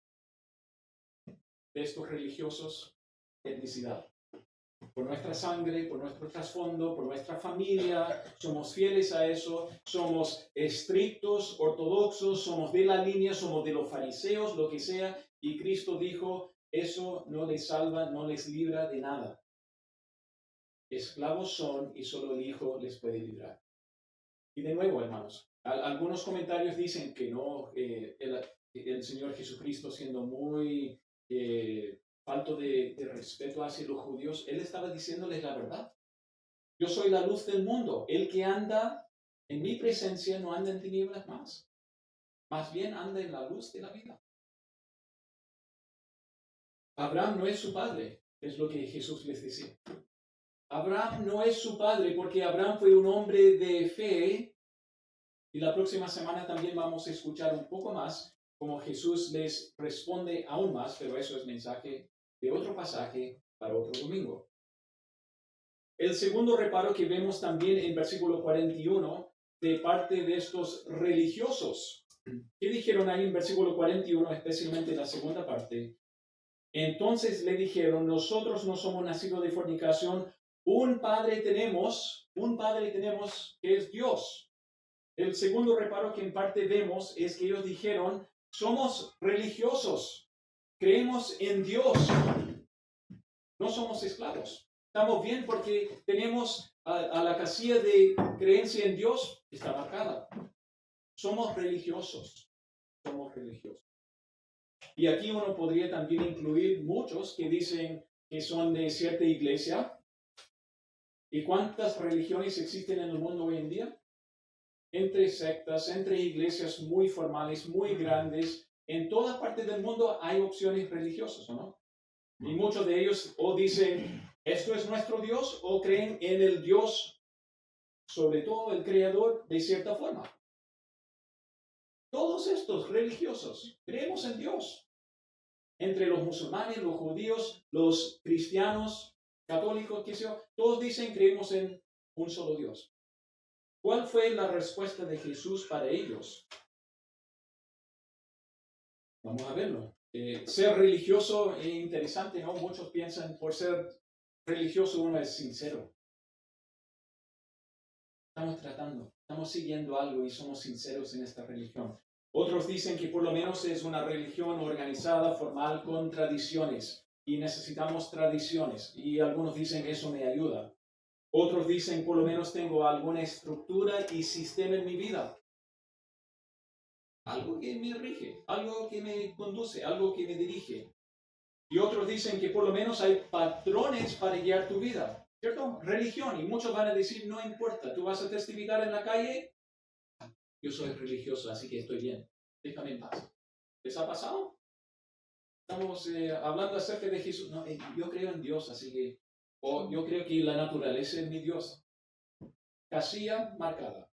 A: de estos religiosos, etnicidad. Por nuestra sangre, por nuestro trasfondo, por nuestra familia, somos fieles a eso, somos estrictos, ortodoxos, somos de la línea, somos de los fariseos, lo que sea, y Cristo dijo, eso no les salva, no les libra de nada. Esclavos son y solo el Hijo les puede librar. Y de nuevo, hermanos, algunos comentarios dicen que no, el Señor Jesucristo siendo muy falto de respeto hacia los judíos, Él estaba diciéndoles la verdad. Yo soy la luz del mundo. El que anda en mi presencia no anda en tinieblas más bien anda en la luz de la vida. Abraham no es su padre, es lo que Jesús les decía. Abraham no es su padre porque Abraham fue un hombre de fe y la próxima semana también vamos a escuchar un poco más como Jesús les responde aún más, pero eso es mensaje de otro pasaje para otro domingo. El segundo reparo que vemos también en versículo 41 de parte de estos religiosos. ¿Qué dijeron ahí en versículo 41, especialmente la segunda parte? Entonces le dijeron, nosotros no somos nacidos de fornicación, un padre tenemos que es Dios. El segundo reparo que en parte vemos es que ellos dijeron, somos religiosos, creemos en Dios, no somos esclavos. Estamos bien porque tenemos a la casilla de creencia en Dios, está marcada. Somos religiosos, somos religiosos. Y aquí uno podría también incluir muchos que dicen que son de cierta iglesia. ¿Y cuántas religiones existen en el mundo hoy en día? Entre sectas, entre iglesias muy formales, muy grandes. En toda parte del mundo hay opciones religiosas, ¿o no? Y muchos de ellos o dicen, esto es nuestro Dios, o creen en el Dios, sobre todo el Creador, de cierta forma. Todos estos religiosos, creemos en Dios. Entre los musulmanes, los judíos, los cristianos, católicos, qué sé yo, todos dicen creemos en un solo Dios. ¿Cuál fue la respuesta de Jesús para ellos? Vamos a verlo. Ser religioso es interesante, ¿no? Muchos piensan por ser religioso uno es sincero. Estamos siguiendo algo y somos sinceros en esta religión. Otros dicen que por lo menos es una religión organizada, formal, con tradiciones y necesitamos tradiciones. Y algunos dicen que eso me ayuda. Otros dicen por lo menos tengo alguna estructura y sistema en mi vida. Algo que me rige, algo que me conduce, algo que me dirige. Y otros dicen que por lo menos hay patrones para guiar tu vida, ¿cierto? Religión. Y muchos van a decir, no importa, tú vas a testificar en la calle. Yo soy religioso, así que estoy bien. Déjame en paz. ¿Les ha pasado? Estamos hablando acerca de Jesús. No, yo creo en Dios, así que... O yo creo que la naturaleza es mi Dios. Casilla marcada.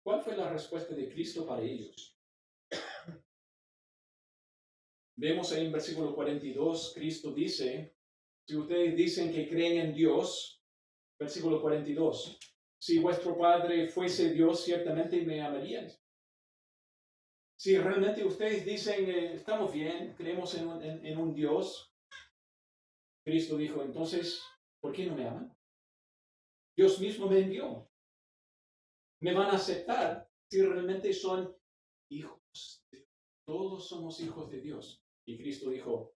A: ¿Cuál fue la respuesta de Cristo para ellos? Vemos ahí en versículo 42, Cristo dice, si ustedes dicen que creen en Dios, versículo 42, si vuestro Padre fuese Dios, ciertamente me amaríais. Si realmente ustedes dicen, estamos bien, creemos en un Dios, Cristo dijo, entonces, ¿por qué no me aman? Dios mismo me envió. Me van a aceptar si realmente son hijos. Todos somos hijos de Dios. Y Cristo dijo,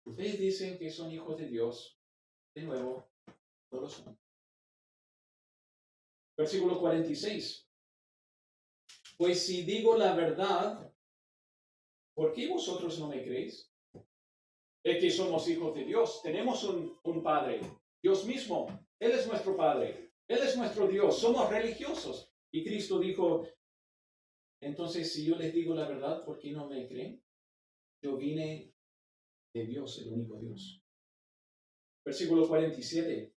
A: ustedes dicen que son hijos de Dios. De nuevo, todos son. Versículo 46. Pues si digo la verdad, ¿por qué vosotros no me creéis? Es que somos hijos de Dios. Tenemos un Padre. Dios mismo. Él es nuestro Padre. Él es nuestro Dios. Somos religiosos. Y Cristo dijo, entonces si yo les digo la verdad, ¿por qué no me creen? Yo vine de Dios, el único Dios. Versículo 47.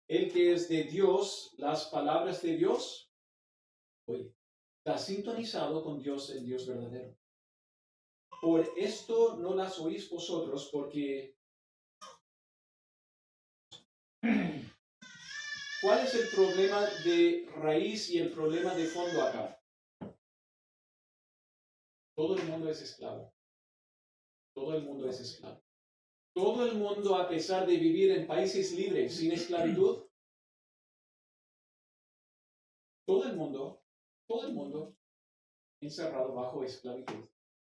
A: El que es de Dios, las palabras de Dios, oye, está sintonizado con Dios, el Dios verdadero. Por esto no las oís vosotros, porque... ¿Cuál es el problema de raíz y el problema de fondo acá? Todo el mundo es esclavo. Todo el mundo es esclavo. Todo el mundo, a pesar de vivir en países libres, sin esclavitud, todo el mundo encerrado bajo esclavitud.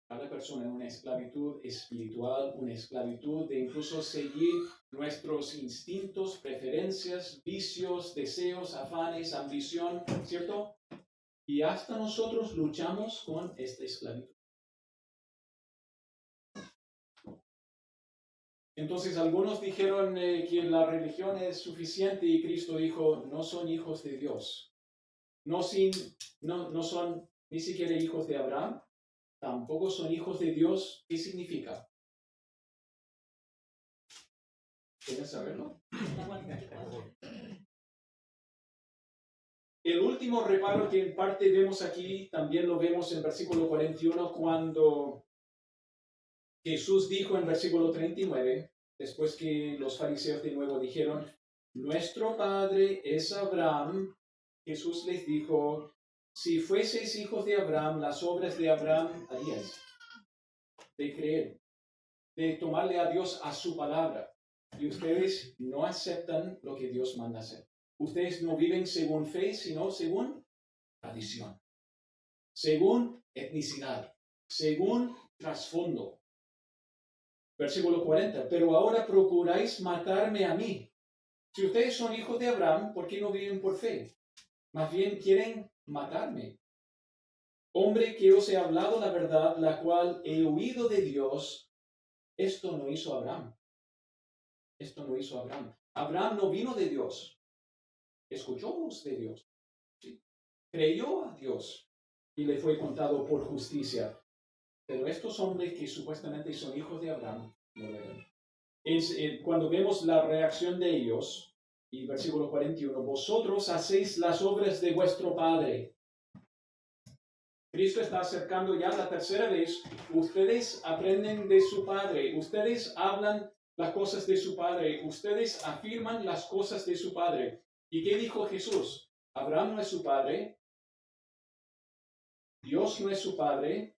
A: Cada persona en una esclavitud espiritual, una esclavitud de incluso seguir nuestros instintos, preferencias, vicios, deseos, afanes, ambición, ¿cierto? Y hasta nosotros luchamos con esta esclavitud. Entonces algunos dijeron que la religión es suficiente y Cristo dijo, no son hijos de Dios. No son ni siquiera hijos de Abraham. Tampoco son hijos de Dios. ¿Qué significa? ¿Quieren saberlo? El último reparo que en parte vemos aquí, también lo vemos en versículo 41, cuando Jesús dijo en versículo 39, después que los fariseos de nuevo dijeron, nuestro padre es Abraham, Jesús les dijo, si fueseis hijos de Abraham, las obras de Abraham haríais. De creer, de tomarle a Dios a su palabra. Y ustedes no aceptan lo que Dios manda hacer. Ustedes no viven según fe, sino según tradición, según etnicidad, según trasfondo. Versículo 40. Pero ahora procuráis matarme a mí. Si ustedes son hijos de Abraham, ¿por qué no viven por fe? Más bien quieren matarme. Hombre, que os he hablado la verdad, la cual he oído de Dios, esto no hizo Abraham. Esto no hizo Abraham. Abraham no vino de Dios. Escuchó voz de Dios. ¿Sí? Creyó a Dios y le fue contado por justicia. Pero estos hombres que supuestamente son hijos de Abraham, no lo eran. Cuando vemos la reacción de ellos, y versículo 41, vosotros hacéis las obras de vuestro padre. Cristo está acercando ya la tercera vez. Ustedes aprenden de su Padre. Ustedes hablan las cosas de su Padre. Ustedes afirman las cosas de su Padre. ¿Y qué dijo Jesús? Abraham no es su Padre. Dios no es su Padre.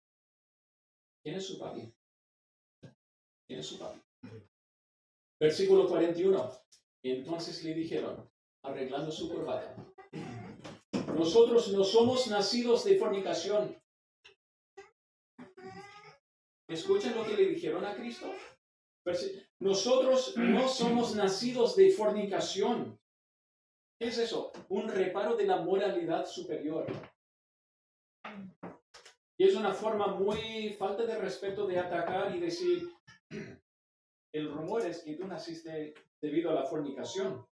A: ¿Quién es su Padre? ¿Quién es su Padre? Versículo 41. Entonces le dijeron, arreglando su corbata, nosotros no somos nacidos de fornicación. ¿Escuchan lo que le dijeron a Cristo? Nosotros no somos nacidos de fornicación. ¿Qué es eso? Un reparo de la moralidad superior. Y es una forma muy falta de respeto de atacar y decir, el rumor es que tú naciste debido a la fornicación.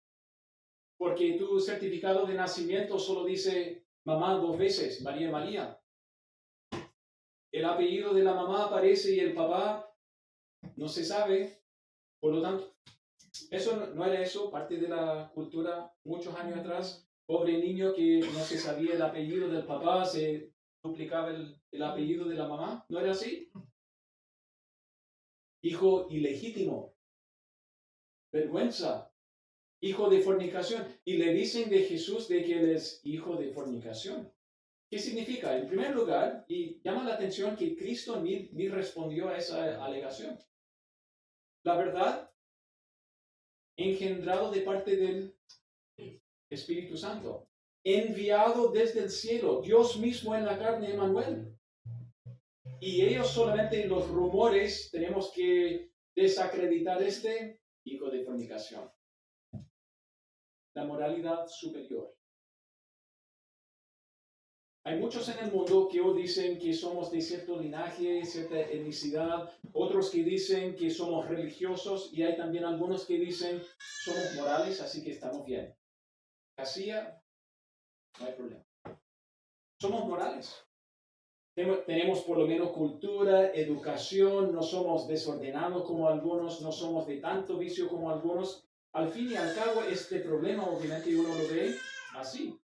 A: Porque tu certificado de nacimiento solo dice mamá 2 veces, María María. El apellido de la mamá aparece y el papá no se sabe. Por lo tanto, eso no era eso, parte de la cultura muchos años atrás. Pobre niño que no se sabía el apellido del papá, se duplicaba el apellido de la mamá. ¿No era así? Hijo ilegítimo. Vergüenza. Hijo de fornicación. Y le dicen de Jesús de que él es hijo de fornicación. ¿Qué significa? En primer lugar, y llama la atención que Cristo ni respondió a esa alegación. La verdad, engendrado de parte del Espíritu Santo, enviado desde el cielo, Dios mismo en la carne, Emmanuel. Y ellos solamente los rumores tenemos que desacreditar este hijo de fornicación. La moralidad superior. Hay muchos en el mundo que hoy dicen que somos de cierto linaje, cierta etnicidad, otros que dicen que somos religiosos y hay también algunos que dicen somos morales, así que estamos bien. Casilla, no hay problema. Somos morales. Tenemos por lo menos cultura, educación, no somos desordenados como algunos, no somos de tanto vicio como algunos. Al fin y al cabo, este problema obviamente uno lo ve así.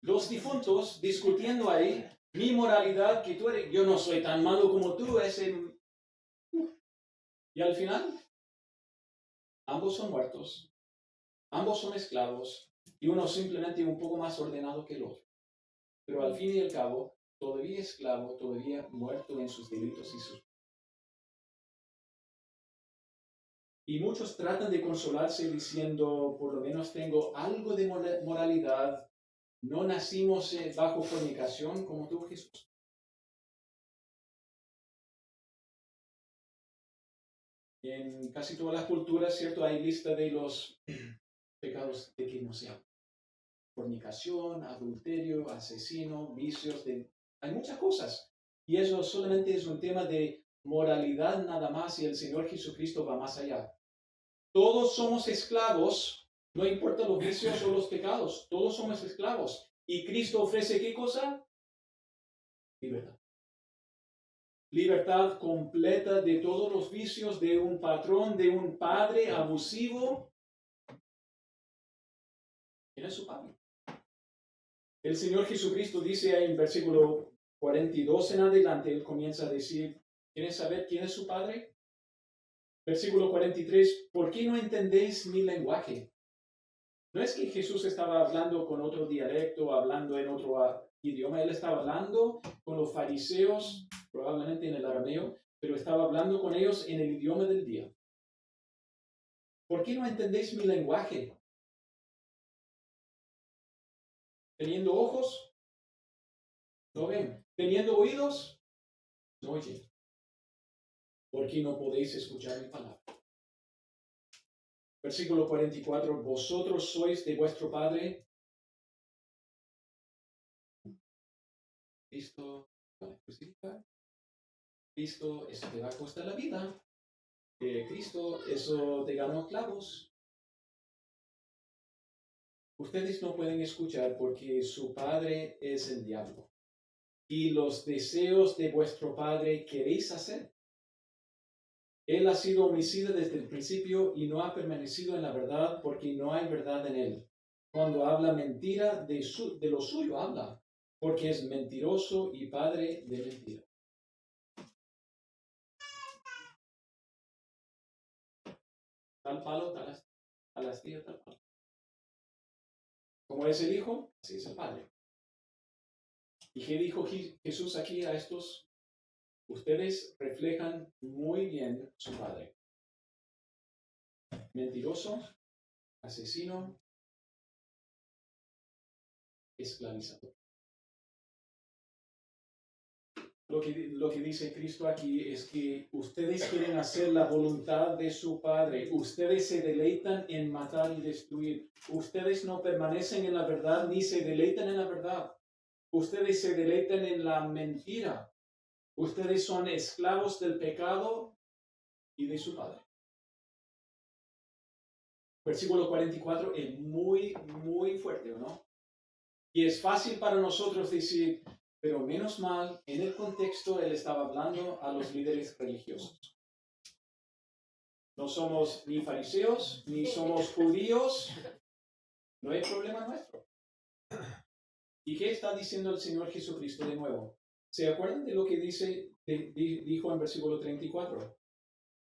A: Los difuntos discutiendo ahí, mi moralidad, que tú eres, yo no soy tan malo como tú, y al final, ambos son muertos, ambos son esclavos, y uno simplemente un poco más ordenado que el otro. Pero al fin y al cabo, todavía esclavo, todavía muerto en sus delitos y sus... Y muchos tratan de consolarse diciendo, por lo menos tengo algo de moralidad, no nacimos bajo fornicación como tú, Jesús. En casi todas las culturas, ¿cierto? Hay lista de los pecados de que no sea fornicación, adulterio, asesino, vicios, hay muchas cosas. Y eso solamente es un tema de moralidad nada más y el Señor Jesucristo va más allá. Todos somos esclavos, no importa los vicios o los pecados, todos somos esclavos. ¿Y Cristo ofrece qué cosa? Libertad. Libertad completa de todos los vicios de un patrón, de un padre abusivo. ¿Quién es su padre? El Señor Jesucristo dice ahí en versículo 42 en adelante, Él comienza a decir, ¿quieren saber quién es su padre? Versículo 43, ¿por qué no entendéis mi lenguaje? No es que Jesús estaba hablando con otro dialecto, hablando en otro idioma, Él estaba hablando con los fariseos, probablemente en el arameo, pero estaba hablando con ellos en el idioma del día. ¿Por qué no entendéis mi lenguaje? Teniendo ojos, no ven. Teniendo oídos, no oyen. ¿Por qué no podéis escuchar mi palabra? Versículo 44, vosotros sois de vuestro padre. Cristo, Cristo, eso te va a costar la vida. Cristo, eso te ganó clavos. Ustedes no pueden escuchar porque su padre es el diablo. Y los deseos de vuestro padre queréis hacer. Él ha sido homicida desde el principio y no ha permanecido en la verdad porque no hay verdad en él. cuando habla mentira de lo suyo habla, porque es mentiroso y padre de mentira. Tal palo, tal astilla, tal palo. Como es el hijo, así es el padre. ¿Y qué dijo Jesús aquí a estos? Ustedes reflejan muy bien su padre. Mentiroso, asesino, esclavizador. Lo que dice Cristo aquí es que ustedes quieren hacer la voluntad de su Padre. Ustedes se deleitan en matar y destruir. Ustedes no permanecen en la verdad ni se deleitan en la verdad. Ustedes se deleitan en la mentira. Ustedes son esclavos del pecado y de su Padre. Versículo 44 es muy, muy fuerte, ¿no? Y es fácil para nosotros decir, pero menos mal, en el contexto él estaba hablando a los líderes religiosos. No somos ni fariseos, ni somos judíos. No hay problema nuestro. ¿Y qué está diciendo el Señor Jesucristo de nuevo? ¿Se acuerdan de lo que dijo en versículo 34?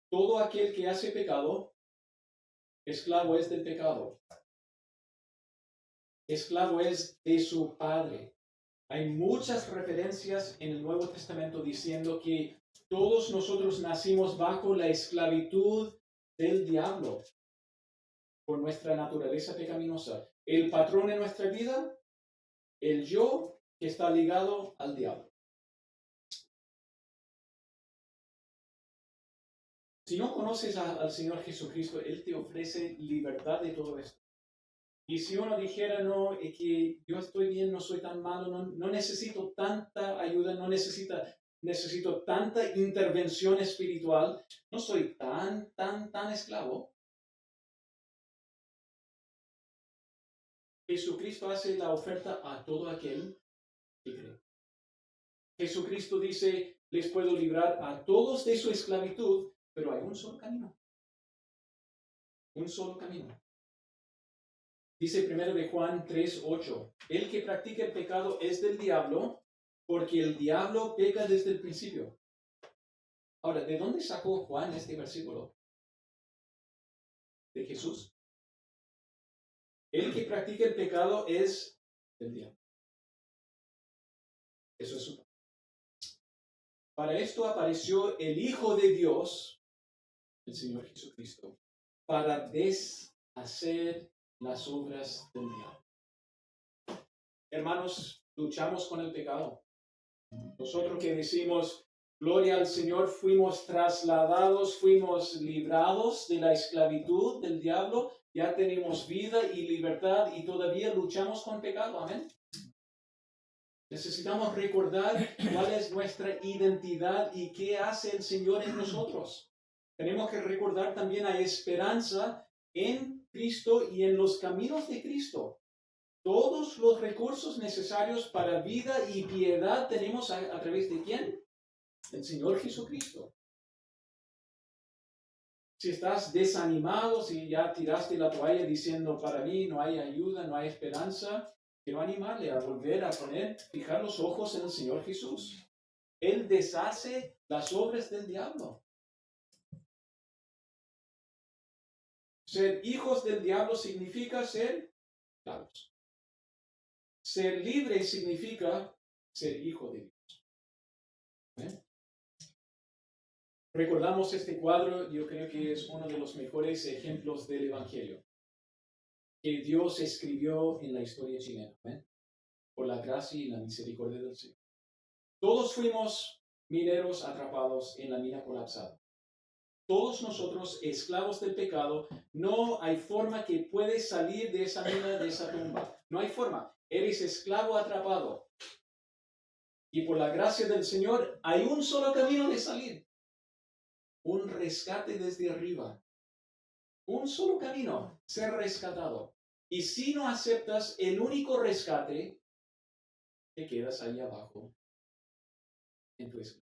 A: Todo aquel que hace pecado, esclavo es del pecado. Esclavo es de su padre. Hay muchas referencias en el Nuevo Testamento diciendo que todos nosotros nacimos bajo la esclavitud del diablo por nuestra naturaleza pecaminosa. El patrón en nuestra vida, el yo que está ligado al diablo. Si no conoces al Señor Jesucristo, Él te ofrece libertad de todo esto. Y si uno dijera, no, es que yo estoy bien, no soy tan malo, no necesito tanta ayuda, no necesito tanta intervención espiritual, no soy tan esclavo. Jesucristo hace la oferta a todo aquel que cree. Jesucristo dice, les puedo librar a todos de su esclavitud, pero hay un solo camino. Un solo camino. Dice 1 de Juan 3:8, el que practica el pecado es del diablo, porque el diablo peca desde el principio. Ahora, ¿de dónde sacó Juan este versículo? De Jesús. El que practica el pecado es del diablo. Eso es su. Para esto apareció el Hijo de Dios, el Señor Jesucristo, para deshacer las obras del diablo. Hermanos, luchamos con el pecado. Nosotros que decimos, gloria al Señor, fuimos trasladados, fuimos librados de la esclavitud del diablo, ya tenemos vida y libertad y todavía luchamos con pecado. Amén. Necesitamos recordar cuál es nuestra identidad y qué hace el Señor en nosotros. Tenemos que recordar también la esperanza en Cristo y en los caminos de Cristo. Todos los recursos necesarios para vida y piedad tenemos a través de ¿quién? El Señor Jesucristo. Si estás desanimado, si ya tiraste la toalla diciendo para mí no hay ayuda, no hay esperanza, quiero animarle a volver a fijar los ojos en el Señor Jesús. Él deshace las obras del diablo. Ser hijos del diablo significa ser esclavos. Ser libre significa ser hijo de Dios. ¿Eh? Recordamos este cuadro, yo creo que es uno de los mejores ejemplos del Evangelio que Dios escribió en la historia chilena, por la gracia y la misericordia del Señor. Todos fuimos mineros atrapados en la mina colapsada. Todos nosotros, esclavos del pecado, no hay forma que puedes salir de esa mina, de esa tumba. No hay forma. Eres esclavo atrapado. Y por la gracia del Señor, hay un solo camino de salir. Un rescate desde arriba. Un solo camino, ser rescatado. Y si no aceptas el único rescate, te quedas ahí abajo en tu esclavitud.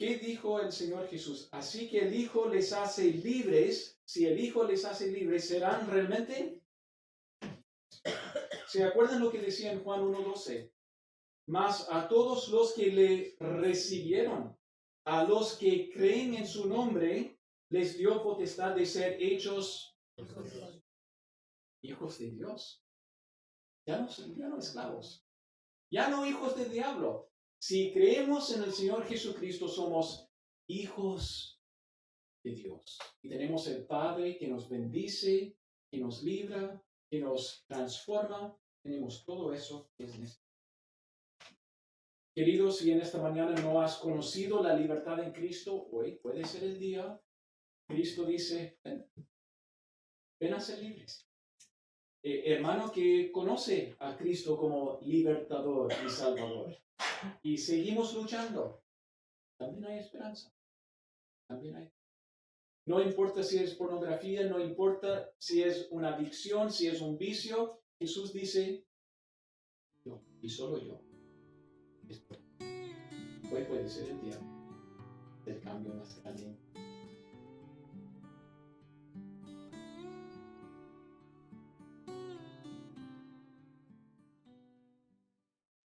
A: ¿Qué dijo el Señor Jesús? Así que el Hijo les hace libres. Si el Hijo les hace libres, ¿serán realmente? ¿Se acuerdan lo que decía en Juan 1:12? Mas a todos los que le recibieron, a los que creen en su nombre, les dio potestad de ser hechos hijos de Dios. Ya no esclavos. Ya no hijos del diablo. Si creemos en el Señor Jesucristo, somos hijos de Dios. Y tenemos el Padre que nos bendice, que nos libra, que nos transforma. Tenemos todo eso que es necesario. Queridos, si en esta mañana no has conocido la libertad en Cristo, hoy puede ser el día. Cristo dice, ven a ser libres. Hermano que conoce a Cristo como libertador y salvador, y seguimos luchando, también hay esperanza. También hay. No importa si es pornografía, no importa si es una adicción, si es un vicio, Jesús dice, yo, y solo yo. Hoy puede ser el día del cambio más grande.